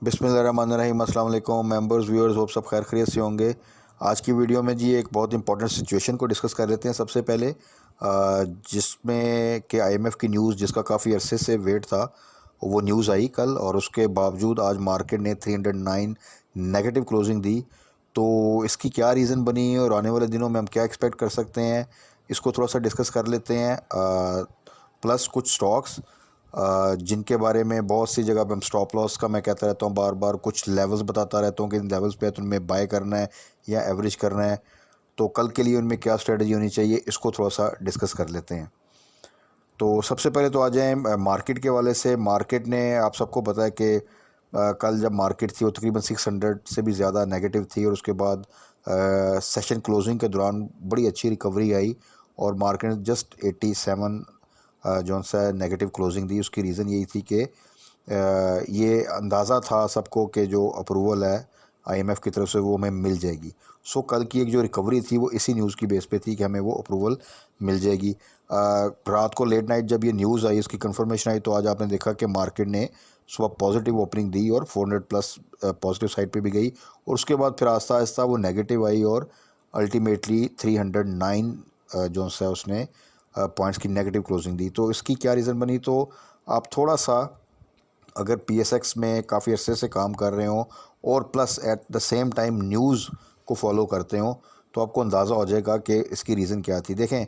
बिस्मिल्लाहिर्रहमानिर्रहीम। अस्सलाम वालेकुम मेंबर्स व्यूअर्स, होप सब खैर खैरियत से होंगे। आज की वीडियो में जी एक बहुत इंपॉर्टेंट सिचुएशन को डिस्कस कर लेते हैं। सबसे पहले जिसमें कि आईएमएफ की न्यूज़ जिसका काफ़ी अरसे से वेट था, वो न्यूज़ आई कल, और उसके बावजूद आज मार्केट ने 309 नेगेटिव क्लोजिंग दी। तो इसकी क्या रीज़न बनी और आने वाले दिनों में हम क्या एक्सपेक्ट कर सकते हैं, इसको थोड़ा सा डिस्कस कर लेते हैं। प्लस कुछ स्टॉक्स जिनके बारे में बहुत सी जगह पे हम स्टॉप लॉस का मैं कहता रहता हूँ, बार बार कुछ लेवल्स बताता रहता हूँ कि इन लेवल्स पे तो उनमें बाय करना है या एवरेज करना है, तो कल के लिए उनमें क्या स्ट्रेटजी होनी चाहिए, इसको थोड़ा सा डिस्कस कर लेते हैं। तो सबसे पहले तो आ जाएँ मार्केट के वाले से। मार्केट ने, आप सबको पता है कि कल जब मार्केट थी वो तकरीबन 600 से भी ज़्यादा नेगेटिव थी, और उसके बाद सेशन क्लोजिंग के दौरान बड़ी अच्छी रिकवरी आई और मार्केट ने जस्ट 87 जो सा नेगेटिव क्लोजिंग दी। उसकी रीज़न यही थी कि ये अंदाज़ा था सबको कि जो अप्रूवल है आईएमएफ की तरफ से वो हमें मिल जाएगी। सो कल की एक जो रिकवरी थी वो इसी न्यूज़ की बेस पे थी कि हमें वो अप्रूवल मिल जाएगी। रात को लेट नाइट जब ये न्यूज़ आई, इसकी कंफर्मेशन आई, तो आज आपने देखा कि मार्केट ने सुबह पॉजिटिव ओपनिंग दी और 400 प्लस पॉजिटिव साइड पे भी गई, और उसके बाद फिर आहिस्ता आहिस्ता वो नेगेटिव आई और अल्टीमेटली 309 जो है उसने पॉइंट्स की नेगेटिव क्लोजिंग दी। तो इसकी क्या रीज़न बनी, तो आप थोड़ा सा अगर पीएसएक्स में काफ़ी अरसे से काम कर रहे हो और plus at the same time news को फॉलो करते हो, तो आपको अंदाज़ा हो जाएगा कि इसकी रीज़न क्या थी। देखें,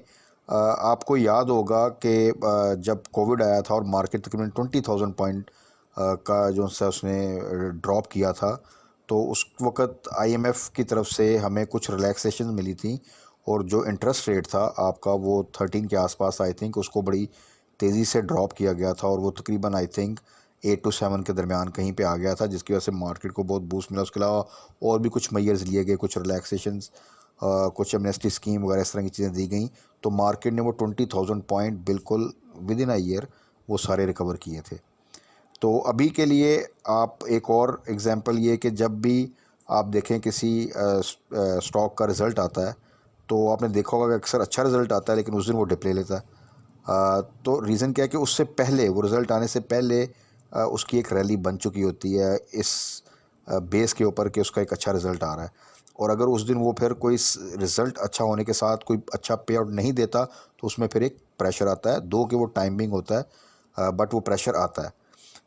आपको याद होगा कि जब कोविड आया था और मार्केट तकरीबन 20,000 पॉइंट का जो सा उसने ड्रॉप किया था, तो उस वक़्त आईएमएफ की तरफ से हमें कुछ रिलैक्सेशन मिली थी, और जो इंटरेस्ट रेट था आपका वो 13 के आसपास, आई थिंक उसको बड़ी तेज़ी से ड्रॉप किया गया था, और वो तकरीबन आई थिंक 8 to 7 के दरमियान कहीं पे आ गया था, जिसकी वजह से मार्केट को बहुत बूस्ट मिला। उसके अलावा और भी कुछ मेजर्स लिए गए, कुछ रिलैक्सेशंस, कुछ एमनेस्टी स्कीम वगैरह इस तरह की चीज़ें दी गई। तो मार्केट ने वो 20,000 पॉइंट बिल्कुल विद इन अ ईयर वो सारे रिकवर किए थे। तो अभी के लिए आप एक और एग्जांपल ये कि जब भी आप देखें किसी स्टॉक का रिज़ल्ट आता है, तो आपने देखा होगा कि अक्सर अच्छा रिज़ल्ट आता है लेकिन उस दिन वो डिप ले लेता है। तो रीज़न क्या है कि उससे पहले, वो रिज़ल्ट आने से पहले उसकी एक रैली बन चुकी होती है इस बेस के ऊपर कि उसका एक अच्छा रिज़ल्ट आ रहा है, और अगर उस दिन वो फिर कोई रिज़ल्ट अच्छा होने के साथ कोई अच्छा पे आउट नहीं देता, तो उसमें फिर एक प्रेशर आता है, दो कि वो टाइमिंग होता है, बट वो प्रेशर आता है।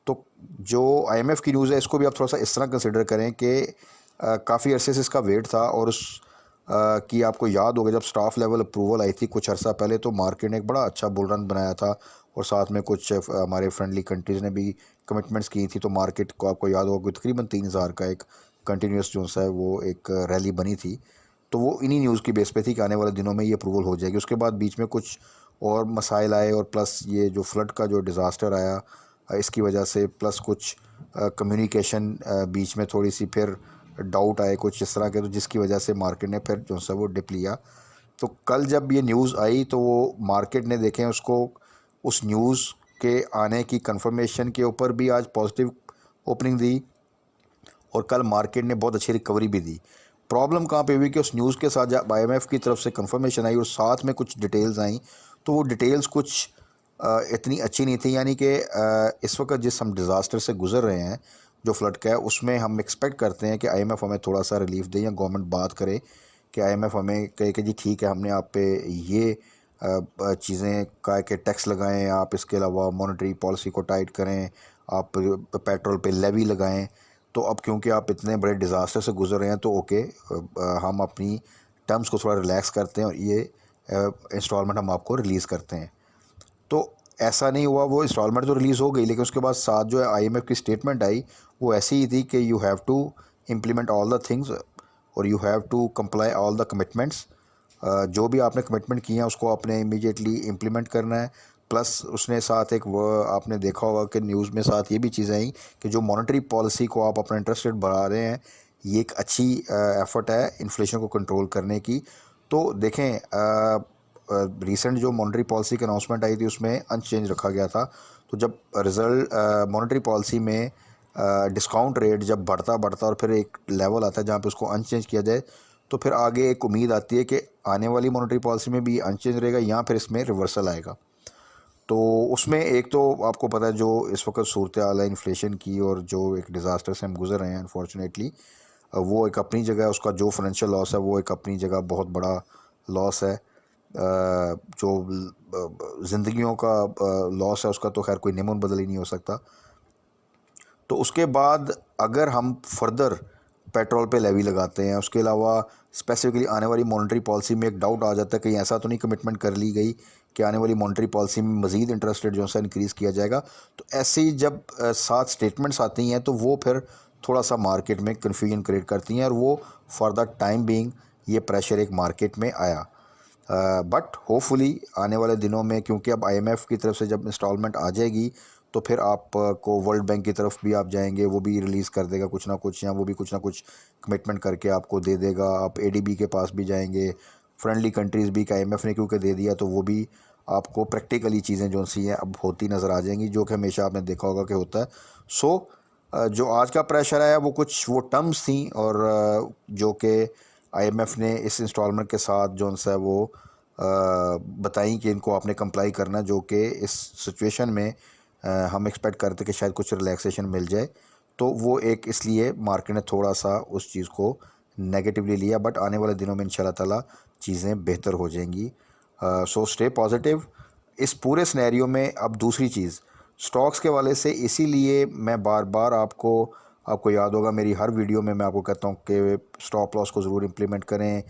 तो जो आईएमएफ की न्यूज़ है, इसको भी आप थोड़ा सा इस तरह कंसिडर करें कि काफ़ी अरसे से इसका वेट था, और उस कि आपको याद होगा जब स्टाफ लेवल अप्रूवल आई थी कुछ अर्सा पहले, तो मार्केट ने एक बड़ा अच्छा बुल रन बनाया था, और साथ में कुछ हमारे फ्रेंडली कंट्रीज़ ने भी कमिटमेंट्स की थी। तो मार्केट को आपको याद होगा कि तकरीबन 3,000 का एक कंटिन्यूस जो है वो एक रैली बनी थी। तो वो इन्हीं न्यूज़ की बेस पे थी कि आने वाले दिनों में ये अप्रूवल हो जाएगी। उसके बाद बीच में कुछ और मसाइल आए, और प्लस ये जो फ्लड का जो डिज़ास्टर आया, इसकी वजह से, प्लस कुछ कम्युनिकेशन बीच में थोड़ी सी फिर डाउट आए कुछ इस तरह के, तो जिसकी वजह से मार्केट ने फिर जो सा वो डिप लिया। तो कल जब ये न्यूज़ आई तो वो मार्केट ने, देखें उसको, उस न्यूज़ के आने की कंफर्मेशन के ऊपर भी आज पॉजिटिव ओपनिंग दी, और कल मार्केट ने बहुत अच्छी रिकवरी भी दी। प्रॉब्लम कहाँ पे हुई कि उस न्यूज़ के साथ जब आईएमएफ की तरफ से कंफर्मेशन आई और साथ में कुछ डिटेल्स आई, तो वो डिटेल्स कुछ इतनी अच्छी नहीं थी। यानी कि इस वक्त जिस हम डिज़ास्टर से गुजर रहे हैं, जो फ्लड का है, उसमें हम एक्सपेक्ट करते हैं कि आईएमएफ हमें थोड़ा सा रिलीफ दे, या गवर्नमेंट बात करे कि आईएमएफ हमें कहे कि जी ठीक है, हमने आप पे ये चीज़ें का कि टैक्स लगाएं, आप इसके अलावा मॉनेटरी पॉलिसी को टाइट करें, आप पेट्रोल पे लेवी लगाएं। तो अब क्योंकि आप इतने बड़े डिज़ास्टर से गुजर रहे हैं, तो ओके, हम अपनी टर्म्स को थोड़ा रिलैक्स करते हैं और ये इंस्टॉलमेंट हम आपको रिलीज़ करते हैं। तो ऐसा नहीं हुआ, वो इंस्टॉलमेंट तो रिलीज़ हो गई, लेकिन उसके बाद साथ जो है आईएमएफ की स्टेटमेंट आई, वो ऐसी ही थी कि you have to implement all the things, और you have to comply all the commitments. जो भी आपने कमिटमेंट किए हैं उसको आपने इमीडिएटली इम्प्लीमेंट करना है। प्लस उसने साथ एक, वो आपने देखा होगा कि न्यूज़ में साथ ये भी चीज़ें आई कि जो मॉनेटरी पॉलिसी को आप अपना इंटरेस्ट रेट बढ़ा रहे हैं, ये एक अच्छी एफर्ट है इन्फ्लेशन को कंट्रोल करने की। तो देखें, रिसेंट जो मॉनेटरी पॉलिसी की अनाउंसमेंट आई थी उसमें अनचेंज रखा गया था। तो जब रिजल्ट मॉनेटरी पॉलिसी में डिस्काउंट रेट जब बढ़ता बढ़ता और फिर एक लेवल आता है जहाँ पे उसको अनचेंज किया जाए, तो फिर आगे एक उम्मीद आती है कि आने वाली मॉनेटरी पॉलिसी में भी अनचेंज रहेगा या फिर इसमें रिवर्सल आएगा। तो उसमें एक तो आपको पता है जो इस वक्त सूरत हाल है इन्फ्लेशन की और जो एक डिज़ास्टर से हम गुजर रहे हैं अनफॉर्चुनेटली, वो एक अपनी जगह उसका जो फाइनेंशियल लॉस है वो एक अपनी जगह बहुत बड़ा लॉस है। जो ज़िंदगियों का लॉस है उसका तो खैर कोई नेमोन बदल ही नहीं हो सकता। तो उसके बाद अगर हम फर्दर पेट्रोल पे लेवी लगाते हैं, उसके अलावा स्पेसिफिकली आने वाली मॉनेटरी पॉलिसी में एक डाउट आ जाता है कहीं ऐसा तो नहीं कमिटमेंट कर ली गई कि आने वाली मॉनेटरी पॉलिसी में मज़ीद इंटरेस्ट रेट जो है इंक्रीज़ किया जाएगा। तो ऐसी जब साथ स्टेटमेंट्स आती हैं तो वो फिर थोड़ा सा मार्केट में कन्फ्यूजन क्रिएट करती हैं, और वो फॉर द टाइम बीइंग ये प्रेशर एक मार्केट में आया। बट होपफुली आने वाले दिनों में, क्योंकि अब आईएमएफ की तरफ से जब इंस्टॉलमेंट आ जाएगी तो फिर आपको वर्ल्ड बैंक की तरफ भी आप जाएंगे, वो भी रिलीज़ कर देगा कुछ ना कुछ, या वो भी कुछ ना कुछ कमिटमेंट करके आपको दे देगा। आप एडीबी के पास भी जाएंगे, फ्रेंडली कंट्रीज़ भी, कि आईएमएफ ने क्योंकि दे दिया तो वो भी आपको प्रैक्टिकली चीज़ें जो सी हैं अब होती नज़र आ जाएंगी, जो कि हमेशा आपने देखा होगा कि होता है। सो जो आज का प्रेशर है वो कुछ वो टर्म्स थी, और जो कि आईएमएफ ने इस इंस्टॉलमेंट के साथ जो है वो बताई कि इनको आपने कंप्लाई करना, जो कि इस सिचुएशन में हम एक्सपेक्ट करते कि शायद कुछ रिलैक्सेशन मिल जाए। तो वो एक इसलिए मार्केट ने थोड़ा सा उस चीज़ को नेगेटिवली लिया, बट आने वाले दिनों में इंशाल्लाह ताला चीज़ें बेहतर हो जाएंगी। सो स्टे पॉजिटिव इस पूरे सिनेरियो में। अब दूसरी चीज़ स्टॉक्स के वाले से, इसीलिए मैं बार बार आपको याद होगा मेरी हर वीडियो में मैं आपको कहता हूँ कि स्टॉप लॉस को ज़रूर इम्प्लीमेंट करें,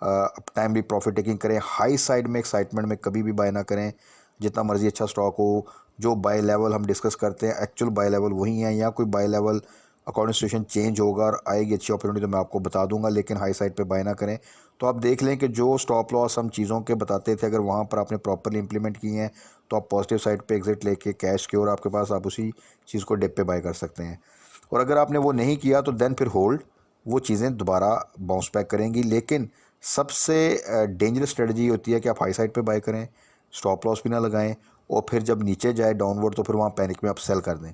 टाइम भी प्रॉफिट टेकिंग करें, हाई साइड में एक्साइटमेंट में कभी भी बाय ना करें। जितना मर्ज़ी अच्छा स्टॉक हो, जो बाय लेवल हम डिस्कस करते हैं एक्चुअल बाय लेवल वही हैं, या कोई बाय लेवल अकॉर्डिंग सिचुएशन चेंज होगा और आएगी अच्छी अपॉर्चुनिटी तो मैं आपको बता दूंगा, लेकिन हाई साइड पे बाय ना करें। तो आप देख लें कि जो स्टॉप लॉस हम चीज़ों के बताते थे, अगर वहाँ पर आपने प्रॉपरली इंप्लीमेंट किए हैं तो आप पॉजिटिव साइड पे एग्जिट लेके कैश के और आपके पास, आप उसी चीज़ को डिप पे बाय कर सकते हैं। और अगर आपने वो नहीं किया तो देन फिर होल्ड, वो चीज़ें दोबारा बाउंस बैक करेंगी। लेकिन सबसे डेंजरस स्ट्रेटजी होती है कि आप हाई साइड पे बाय करें, स्टॉप लॉस भी ना लगाएं, और फिर जब नीचे जाए डाउनवर्ड तो फिर वहाँ पैनिक में आप सेल कर दें।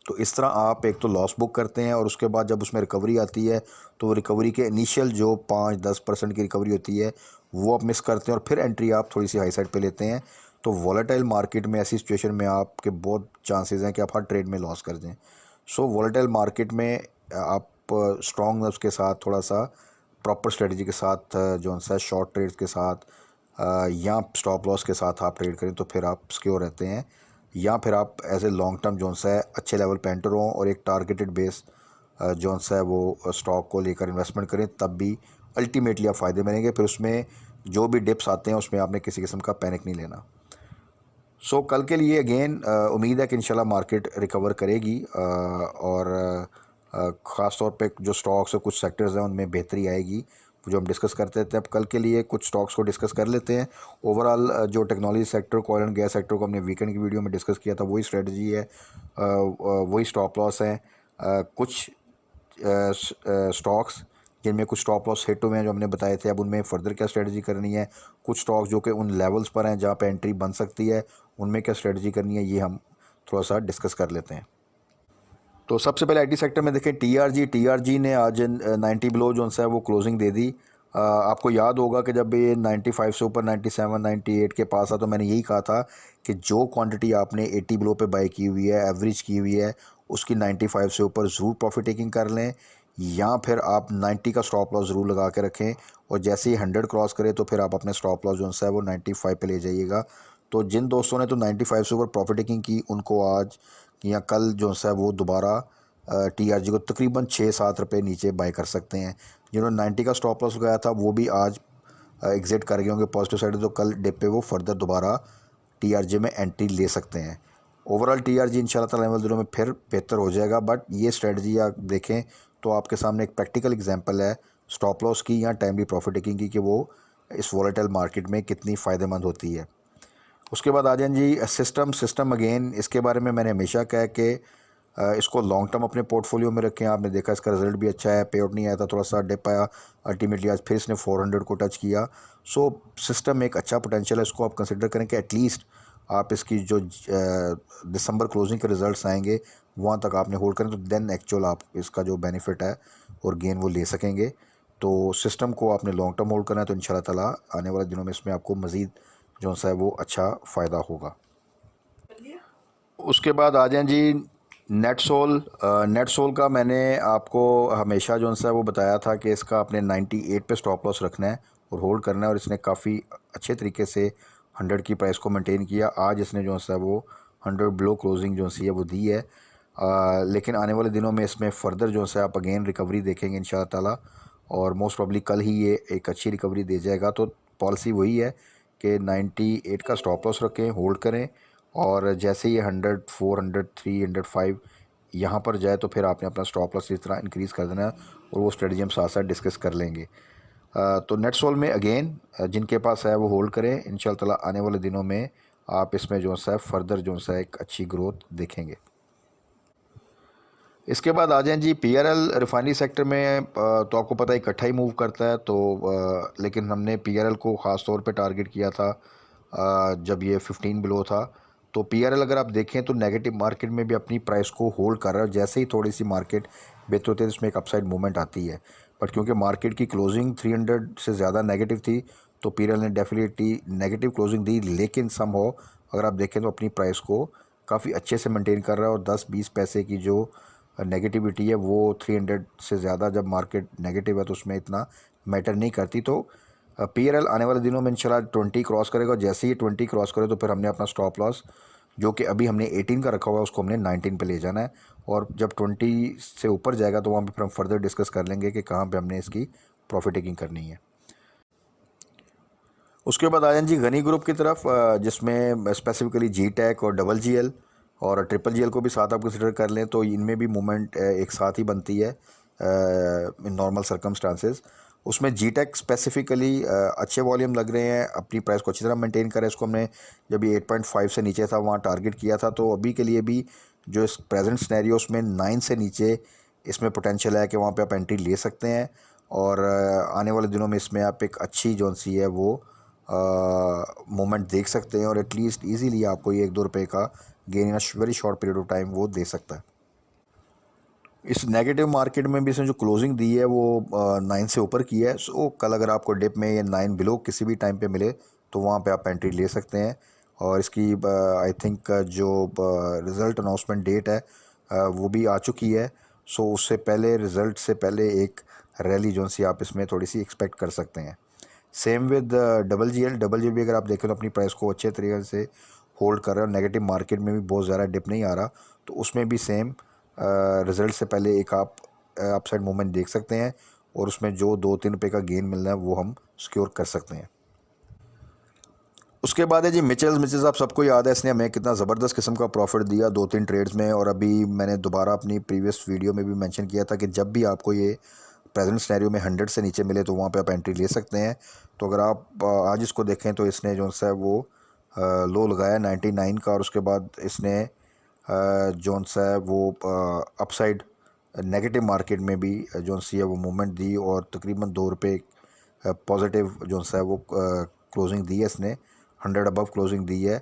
तो इस तरह आप एक तो लॉस बुक करते हैं, और उसके बाद जब उसमें रिकवरी आती है तो रिकवरी के इनिशियल जो 5-10% की रिकवरी होती है वो आप मिस करते हैं, और फिर एंट्री आप थोड़ी सी हाई साइड पे लेते हैं। तो वॉलेटाइल मार्केट में ऐसी सिचुएशन में आपके बहुत चांसेस हैं कि आप हर ट्रेड में लॉस कर दें। सो वॉलेटाइल मार्केट में आप स्ट्रॉन्ग उसके साथ थोड़ा सा प्रॉपर स्ट्रेटजी के साथ जो सा शॉर्ट ट्रेड्स के साथ या स्टॉप लॉस के साथ आप ट्रेड करें तो फिर आप सिक्योर रहते हैं। या फिर आप एज ए लॉन्ग टर्म जो सा है अच्छे लेवल पे एंटर हों और एक टारगेटेड बेस जो सा है वो स्टॉक को लेकर इन्वेस्टमेंट करें, तब भी अल्टीमेटली आप फ़ायदे में रहेंगे। फिर उसमें जो भी डिप्स आते हैं उसमें आपने किसी किस्म का पैनिक नहीं लेना। सो कल के लिए अगेन उम्मीद है कि इंशाल्लाह मार्केट रिकवर करेगी, और ख़ास तौर पे जो स्टॉक्स और कुछ सेक्टर्स हैं उनमें बेहतरी आएगी जो हम डिस्कस करते थे। अब कल के लिए कुछ स्टॉक्स को डिस्कस कर लेते हैं। ओवरऑल जो technology sector, oil and gas sector को हमने वीकेंड की वीडियो में डिस्कस किया था, वही स्ट्रेटजी है, वही स्टॉप लॉस है। कुछ स्टॉक्स जिनमें कुछ स्टॉप लॉस हिट हुए हैं जो हमने बताए थे, अब उनमें फ़र्दर क्या स्ट्रेटजी करनी है। कुछ स्टॉक्स जो कि उन लेवल्स पर हैं जहाँ पे एंट्री बन सकती है, उनमें क्या स्ट्रेटजी करनी है, ये हम थोड़ा सा डिस्कस कर लेते हैं। तो सबसे पहले आईटी सेक्टर में देखें टीआरजी ने आज 90 बिलो जो है वो क्लोजिंग दे दी। आपको याद होगा कि जब ये 95 से ऊपर 97 98 के पास था तो मैंने यही कहा था कि जो क्वांटिटी आपने 80 बिलो पे बाई की हुई है, एवरेज की हुई है, उसकी 95 से ऊपर ज़रूर प्रॉफिट टेकिंग कर लें, या फिर आप 90 का स्टॉप लॉस ज़रूर लगा के रखें, और जैसे ही 100 क्रॉस करे तो फिर आप अपने स्टॉप लॉस जो है वो 95 पे ले जाइएगा। तो जिन दोस्तों ने तो 95 से ऊपर प्रॉफिट टेकिंग की, उनको आज या कल जो है वो दोबारा टीआरजी को तकरीबन 6-7 रुपये नीचे बाय कर सकते हैं। जिन्होंने 90 का स्टॉप लॉस लगाया था वो भी आज एग्जिट कर गए होंगे पॉजिटिव साइड, तो कल डिप पे वो फर्दर दोबारा टीआरजी में एंट्री ले सकते हैं। ओवरऑल टीआरजी इंशाल्लाह ताला आने वाले दिनों में फिर बेहतर हो जाएगा, बट ये स्ट्रेटजी आप देखें तो आपके सामने एक प्रैक्टिकल एग्जांपल है स्टॉप लॉस की या टाइमली प्रॉफिट टेकिंग की, कि वो इस वॉलेटाइल मार्केट में कितनी फ़ायदेमंद होती है। उसके बाद आ जाए जी सिस्टम अगेन, इसके बारे में मैंने हमेशा कहा कि इसको लॉन्ग टर्म अपने पोर्टफोलियो में रखें। आपने देखा इसका रिजल्ट भी अच्छा है, पे आउट नहीं आया था, थोड़ा सा डिप आया, अल्टीमेटली आज फिर इसने 400 को टच किया। सो सिस्टम एक अच्छा पोटेंशियल है, इसको आप कंसिडर करें कि एटलीस्ट आप इसकी जो दिसंबर क्लोजिंग के रिजल्ट्स आएंगे वहाँ तक आपने होल्ड करें, तो देन एक्चुअल आप इसका जो बेनिफिट है और गेन वो ले सकेंगे। तो सिस्टम को आपने लॉन्ग टर्म होल्ड करना है, तो इंशाल्लाह ताला आने वाले दिनों में इसमें आपको मज़ीद जो सा है वो अच्छा फ़ायदा होगा। उसके बाद आ जाएं जी नेट सोल का मैंने आपको हमेशा जो है वो बताया था कि इसका आपने 98 पे स्टॉप लॉस रखना है और होल्ड करना है, और इसने काफ़ी अच्छे तरीके से 100 की प्राइस को मेंटेन किया। आज इसने जो है वो 100 ब्लो क्लोजिंग जो है वो दी है, लेकिन आने वाले दिनों में इसमें फ़र्दर जो है आप अगेन रिकवरी देखेंगे इंशाल्लाह ताला, और मोस्ट प्रॉब्ली कल ही ये एक अच्छी रिकवरी दे जाएगा। तो पॉलिसी वही है कि 98 का स्टॉप लॉस रखें, होल्ड करें, और जैसे ये 100 400 300 5 यहाँ पर जाए तो फिर आपने अपना स्टॉप लॉस इस तरह इंक्रीज़ कर देना है, और वो स्ट्रेटजी हम साथ साथ डिस्कस कर लेंगे। तो नेट सोल में अगेन जिनके पास है वो होल्ड करें, इंशाल्लाह ताला आने वाले दिनों में आप इसमें जो है फर्दर जो है एक अच्छी ग्रोथ देखेंगे। इसके बाद आ जाएं जी पीआरएल रिफाइनरी सेक्टर में। तो आपको पता है इकट्ठा ही मूव करता है, तो लेकिन हमने पीआरएल को ख़ास तौर पे टारगेट किया था जब ये 15 बिलो था। तो पीआरएल अगर आप देखें तो नेगेटिव मार्केट में भी अपनी प्राइस को होल्ड कर रहा है। जैसे ही थोड़ी सी मार्केट बेहतर होती है इसमें एक अपसाइड मूवमेंट आती है, बट क्योंकि मार्केट की क्लोजिंग 300 से ज़्यादा नेगेटिव थी तो पीआरएल ने डेफिनेटली नेगेटिव क्लोजिंग दी, लेकिन समहाउ अगर आप देखें तो अपनी प्राइस को काफ़ी अच्छे से मेंटेन कर रहा है, और 10-20 पैसे की जो नेगेटिविटी है वो 300 से ज़्यादा जब मार्केट नेगेटिव है तो उसमें इतना मैटर नहीं करती। तो पीआरएल आने वाले दिनों में इंशाल्लाह 20 क्रॉस करेगा, और जैसे ही 20 क्रॉस करे तो फिर हमने अपना स्टॉप लॉस जो कि अभी हमने 18 का रखा हुआ है उसको हमने 19 पे ले जाना है, और जब 20 से ऊपर जाएगा तो वहाँ पे फिर हम फर्दर डिस्कस कर लेंगे कि कहाँ पे हमने इसकी प्रॉफिट टेकिंग करनी है। उसके बाद आ जाए जी गनी ग्रुप की तरफ, जिसमें स्पेसिफिकली जी टेक और डबल जी एल और ट्रिपल जी एल को भी साथ आप कंसिडर कर लें, तो इनमें भी मूवमेंट एक साथ ही बनती है इन नॉर्मल सर्कमस्टांसेस। उसमें जी टेक स्पेसिफिकली अच्छे वॉल्यूम लग रहे हैं, अपनी प्राइस को अच्छी तरह मेंटेन करें। इसको हमने जब ये 8.5 से नीचे था वहाँ टारगेट किया था, तो अभी के लिए भी जो इस प्रेजेंट सिनेरियोस में 9 से नीचे इसमें पोटेंशियल है कि वहाँ पे आप एंट्री ले सकते हैं, और आने वाले दिनों में इसमें आप एक अच्छी जो सी है वो मोमेंट देख सकते हैं, और एटलीस्ट इजीली आपको ये 1-2 रुपये का gain in a very short period of time वो दे सकता है। इस नेगेटिव मार्केट में भी इसने जो क्लोजिंग दी है वो 9 से ऊपर की है। सो कल अगर आपको डिप में ये 9 बिलो किसी भी टाइम पे मिले तो वहाँ पे आप एंट्री ले सकते हैं, और इसकी आई थिंक जो रिज़ल्ट अनाउंसमेंट डेट है वो भी आ चुकी है। सो उससे पहले, रिज़ल्ट से पहले एक रैली जो सी आप इसमें थोड़ी सी एक्सपेक्ट कर सकते हैं। Same with double G L भी अगर आप देखें तो अपनी प्राइस को अच्छे तरीके से होल्ड कर रहा है, नेगेटिव मार्केट में भी बहुत ज़्यादा डिप नहीं आ रहा, तो उसमें भी सेम रिज़ल्ट से पहले एक आप अपसाइड मूवमेंट देख सकते हैं, और उसमें जो 2-3 रुपये का गेन मिलना है वो हम सिक्योर कर सकते हैं। उसके बाद है जी मिचेल्स आप सबको याद है इसने हमें कितना ज़बरदस्त किस्म का प्रॉफिट दिया 2-3 ट्रेड्स में, और अभी मैंने दोबारा अपनी प्रीवियस वीडियो में भी मेंशन किया था कि जब भी आपको ये प्रेजेंट सिनेरियो में 100 से नीचे मिले तो वहाँ पे आप एंट्री ले सकते हैं। तो अगर आप आज इसको देखें तो इसने जो है वो लो लगाया 99 का, और उसके बाद इसने जो है वो अपसाइड नेगेटिव मार्केट में भी जो सी है वो मूवमेंट दी, और तकरीबन 2 रुपये पॉजिटिव जो है वो क्लोजिंग दी है इसने, 100 अबव क्लोजिंग दी है।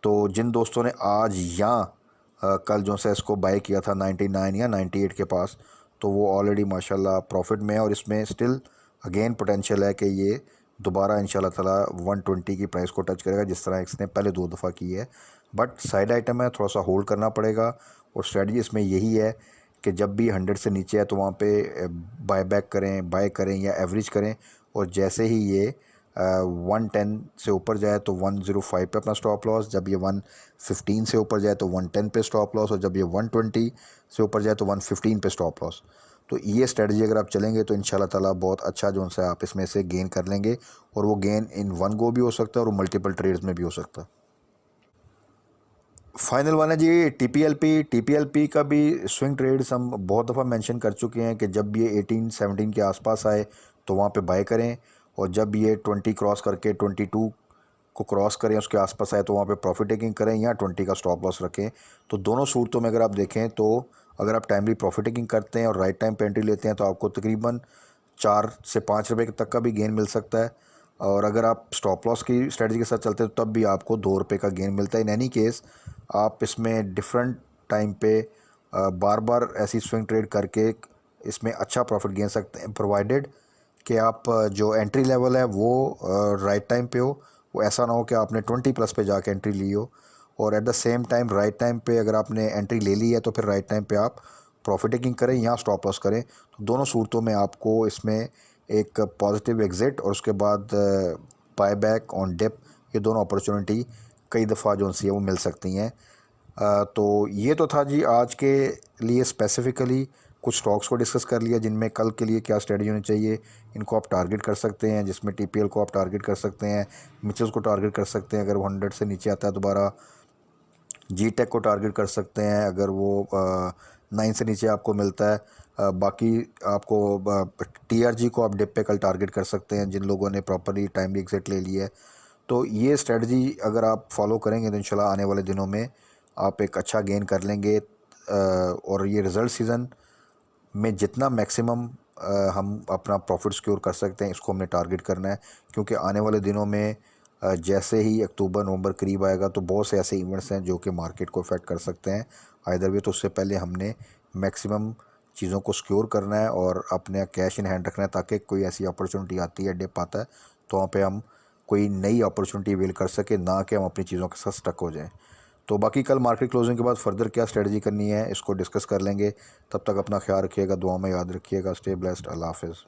तो जिन दोस्तों ने आज या कल जो है इसको बाय किया था 99 या 98 के पास, तो वो ऑलरेडी माशाल्लाह प्रॉफिट में है, और इसमें स्टिल अगेन पोटेंशियल है कि ये दोबारा इंशाल्लाह ताला 120 की प्राइस को टच करेगा जिस तरह इसने पहले 2 दफ़ा की है। बट साइड आइटम है, थोड़ा सा होल्ड करना पड़ेगा, और स्ट्रेटजी इसमें यही है कि जब भी 100 से नीचे है तो वहाँ पे बाय करें या एवरेज करें, और जैसे ही ये 110 से ऊपर जाए तो 105 पे अपना स्टॉप लॉस, जब ये 115 से ऊपर जाए तो 110 पे स्टॉप लॉस, और जब ये 120 से ऊपर जाए तो 115 पे स्टॉप लॉस। तो ये स्ट्रेटजी अगर आप चलेंगे तो इंशाल्लाह ताला बहुत अच्छा जो है आप इसमें से गेन कर लेंगे, और वो गेन इन वन गो भी हो सकता है और मल्टीपल ट्रेड्स में भी हो सकता है। फाइनल वन है जी टीपीएलपी का भी स्विंग ट्रेड्स हम बहुत दफ़ा मेंशन कर चुके हैं कि जब ये 18-17 के आसपास आए तो वहाँ पे बाय करें, और जब ये 20 क्रॉस करके 22 को क्रॉस करें उसके आसपास आए तो वहाँ पे प्रॉफिट टेकिंग करें या 20 का स्टॉप लॉस रखें। तो दोनों सूरतों में अगर आप देखें तो अगर आप टाइमली प्रॉफिट टेकिंग करते हैं और राइट टाइम पे एंट्री लेते हैं तो आपको तकरीबन 4 से 5 रुपये तक का भी गेन मिल सकता है, और अगर आप स्टॉप लॉस की स्ट्रेटजी के साथ चलते हैं तो तब भी आपको 2 रुपये का गेन मिलता है। इन एनी केस आप इसमें डिफरेंट टाइम पे बार बार ऐसी स्विंग ट्रेड करके इसमें अच्छा प्रॉफिट गेन सकते हैं, प्रोवाइडेड कि आप जो एंट्री लेवल है वो राइट टाइम पे हो। वो ऐसा ना हो कि आपने 20 प्लस पे जाके एंट्री ली हो और at the same time right time पे अगर आपने एंट्री ले ली है तो फिर राइट टाइम पे आप प्रॉफिट टेकिंग करें या स्टॉप लॉस करें। तो दोनों सूरतों में आपको इसमें एक पॉजिटिव एग्ज़िट और उसके बाद बाय बैक ऑन डिप, ये दोनों अपॉर्चुनिटी कई दफ़ा जो सी है वो मिल सकती हैं। तो ये तो था जी आज के लिए स्पेसिफ़िकली कुछ स्टॉक्स को डिस्कस कर लिया जिनमें कल के लिए क्या स्ट्रेटजी होनी चाहिए। इनको आप टारगेट कर सकते हैं, जिसमें टीपीएल को आप टारगेट कर सकते हैं, मिचेस को टारगेट कर सकते हैं अगर वो 100 से नीचे आता है दोबारा, जी टेक को टारगेट कर सकते हैं अगर वो 9 से नीचे आपको मिलता है। बाकी आपको टीआरजी को आप डिप पे कल टारगेट कर सकते हैं जिन लोगों ने प्रॉपरली टाइमली एग्जिट ले लिया है। तो ये स्ट्रेटजी अगर आप फॉलो करेंगे तो इंशाल्लाह आने वाले दिनों में आप एक अच्छा गेन कर लेंगे। और ये रिज़ल्ट सीज़न में जितना मैक्सिमम हम अपना प्रॉफिट सिक्योर कर सकते हैं इसको हमने टारगेट करना है, क्योंकि आने वाले दिनों में जैसे ही अक्टूबर नवंबर करीब आएगा तो बहुत से ऐसे इवेंट्स हैं जो कि मार्केट को इफ़ेक्ट कर सकते हैं आइदर वे। तो उससे पहले हमने मैक्सिमम चीज़ों को सिक्योर करना है और अपने कैश इन हैंड रखना है ताकि कोई ऐसी अपॉर्चुनिटी आती है, डिप आता है, तो वहाँ पे हम कोई नई अपॉर्चुनिटी अवेल कर सके, ना कि हम अपनी चीज़ों के साथ स्टक हो जाएं। तो बाकी कल मार्केट क्लोजिंग के बाद फर्दर क्या स्ट्रेटजी करनी है इसको डिस्कस कर लेंगे। तब तक अपना ख्याल रखिएगा, दुआ में याद रखिएगा। स्टे ब्लेस्ड, अल्लाह हाफ़िज़।